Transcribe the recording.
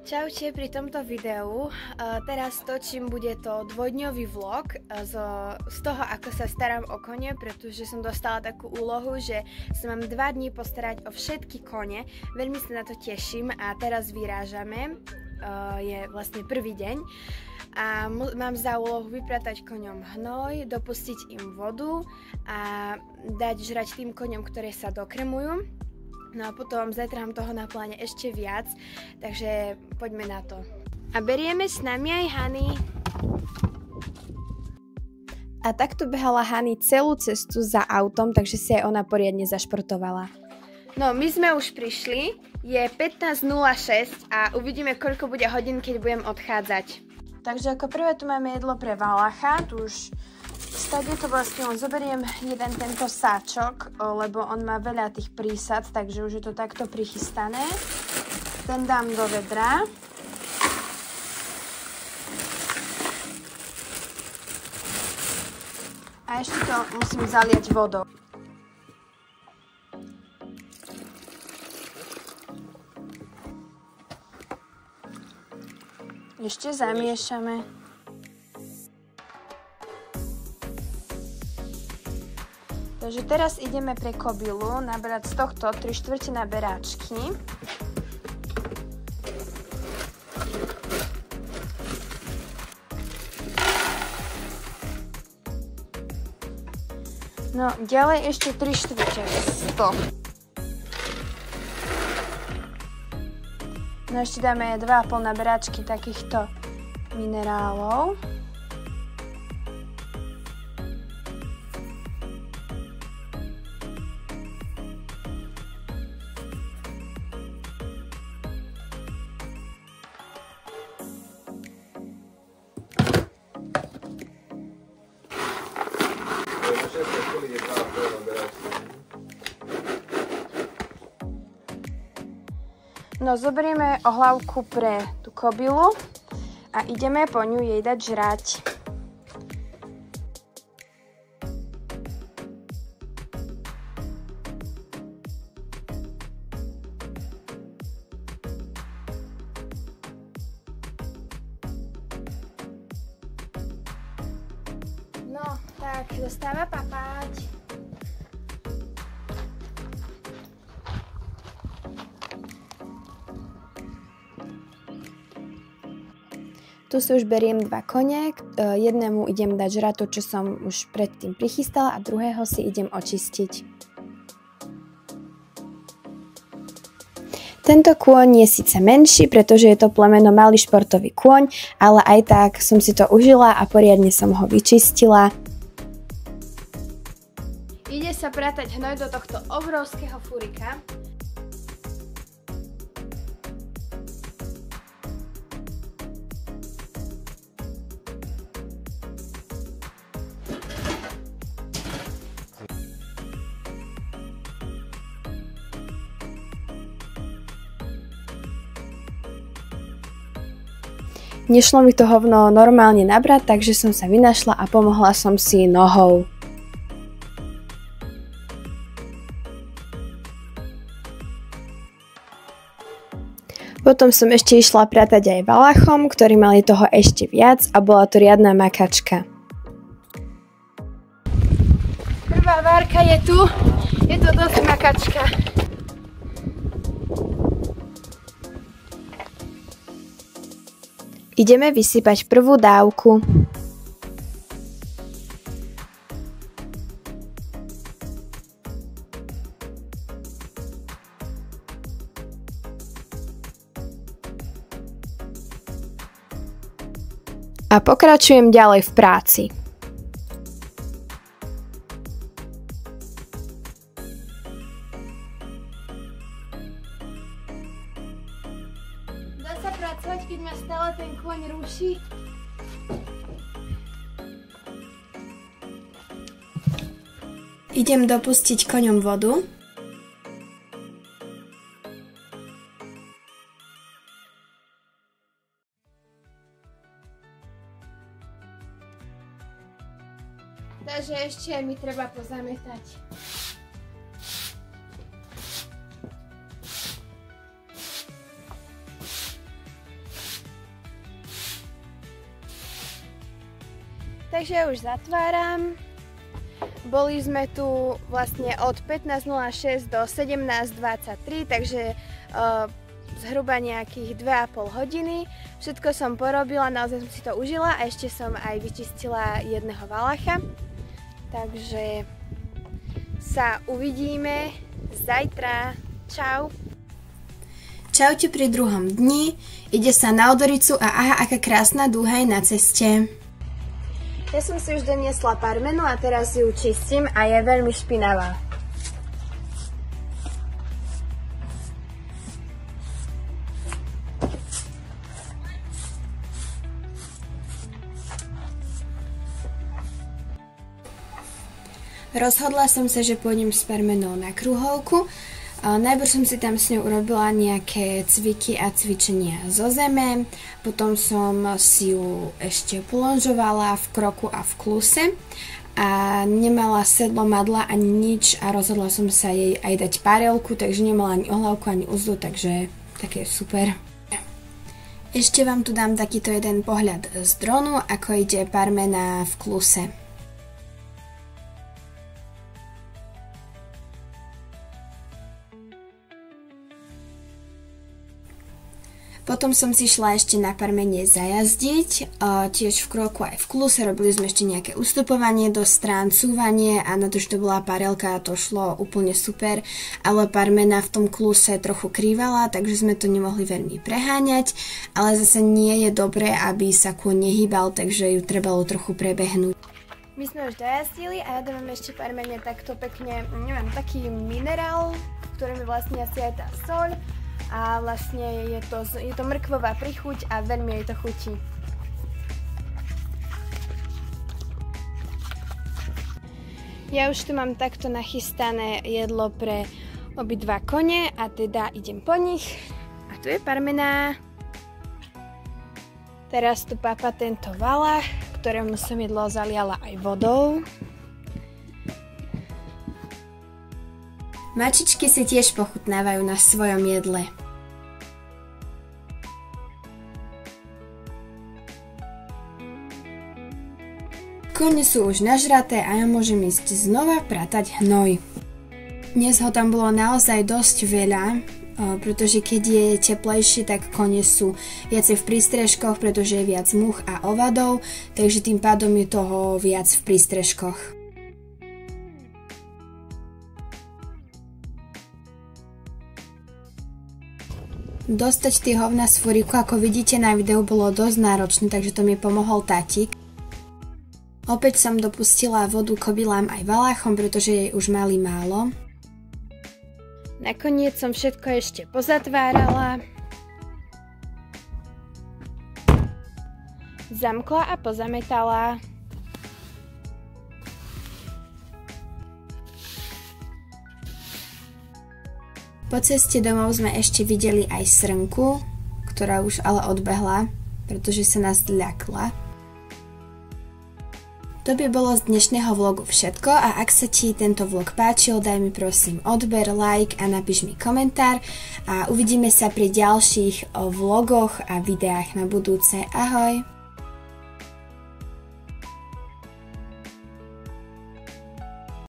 Čaute, pri tomto videu teraz točím, bude to dvojdňový vlog z toho, ako sa starám o kone, pretože som dostala takú úlohu, že sa mám 2 dní postarať o všetky kone. Veľmi sa na to teším a teraz vyrážame, je vlastne prvý deň a mám za úlohu vypratať koňom hnoj, dopustiť im vodu a dať žrať tým koňom, ktoré sa dokremujú. No a potom zajtra mám toho na pláne ešte viac, takže poďme na to. A berieme s nami aj Hany. A takto behala Hany celú cestu za autom, takže si aj ona poriadne zašportovala. No, my sme už prišli, je 15:06 a uvidíme, koľko bude hodín, keď budem odchádzať. Takže ako prvé tu máme jedlo pre Valacha, tu už stade to vlastne zoberiem jeden tento sáčok, lebo on má veľa tých prísad, takže už je to takto prichystané. Ten dám do vedra. A ešte to musím zaliať vodou. Ešte zamiešame. Takže teraz ideme pre kobylu naberať z tohto 3/4 beráčky. No, ďalej ešte 3/4 z toho. No ešte dáme 2,5 beráčky takýchto minerálov. No, zoberieme ohľavku pre tú kobylu a ideme po ňu jej dať žrať. No, tak dostáva papať. Tu si už beriem 2 kone, jednému idem dať žrať to, čo som už predtým prichystala a druhého si idem očistiť. Tento kôň je síce menší, pretože je to plemeno malý športový kôň, ale aj tak som si to užila a poriadne som ho vyčistila. Ide sa pratať hnoj do tohto obrovského furika. Nešlo mi to hovno normálne nabrať, takže som sa vynašla a pomohla som si nohou. Potom som ešte išla pratať aj Valachom, ktorí mali toho ešte viac a bola to riadna makačka. Prvá várka je tu, je to dosť makačka. Ideme vysypať prvú dávku. A pokračujem ďalej v práci. Dá sa pracovať, keď ma stále ten kôň ruší? Idem dopustiť koňom vodu. Takže ešte mi treba pozametať. Takže už zatváram. Boli sme tu vlastne od 15:06 do 17:23, takže zhruba nejakých 2,5 hodiny. Všetko som porobila, naozaj som si to užila a ešte som aj vyčistila jedného valacha. Takže sa uvidíme zajtra. Čau. Čaute pri druhom dni. Ide sa na Odoricu a aha, aká krásna dúha je na ceste. Ja som si už doniesla parmenu a teraz ju čistím a je veľmi špinavá. Rozhodla som sa, že pôjdem s parmenou na kruhovku. Najprv som si tam s ňou urobila nejaké cviky a cvičenia zo zeme, potom som si ju ešte polonžovala v kroku a v kluse a nemala sedlo, madla ani nič a rozhodla som sa jej aj dať párelku, takže nemala ani ohlavku, ani uzdu, takže také super. Ešte vám tu dám takýto jeden pohľad z dronu, ako ide parmena v kluse. Potom som si šla ešte na parmene zajazdiť, tiež v kroku aj v kluse, robili sme ešte nejaké ustupovanie do strán, cúvanie a na to, že to bola parelka, to šlo úplne super, ale parmena v tom kluse trochu krývala, takže sme to nemohli veľmi preháňať, ale zase nie je dobré, aby sa kôň nehýbal, takže ju trebalo trochu prebehnúť. My sme už dojazdili a ja dávam ešte parmene takto pekne, neviem, taký minerál, v ktorom je vlastne asi aj tá soľ. A vlastne je to mrkvová prichuť a veľmi jej to chutí. Ja už tu mám takto nachystané jedlo pre obidva kone a teda idem po nich. A tu je parmena. Teraz tu pápa tento valach, ktorému som jedlo zaliala aj vodou. Mačičky si tiež pochutnávajú na svojom jedle. Kone sú už nažraté a ja môžem ísť znova pratať hnoj. Dnes ho tam bolo naozaj dosť veľa, pretože keď je teplejšie, tak kone sú viacej v prístrežkoch, pretože je viac much a ovadov, takže tým pádom je toho viac v prístrežkoch. Dostať tie hovna z fúriku, ako vidíte na videu, bolo dosť náročné, takže to mi pomohol tatík. Opäť som dopustila vodu kobylám aj valachom, pretože jej už mali málo. Nakoniec som všetko ešte pozatvárala, zamkla a pozametala. Po ceste domov sme ešte videli aj srnku, ktorá už ale odbehla, pretože sa nás ľakla. To by bolo z dnešného vlogu všetko a ak sa ti tento vlog páčil, daj mi prosím odber, like a napíš mi komentár a uvidíme sa pri ďalších vlogoch a videách na budúce. Ahoj!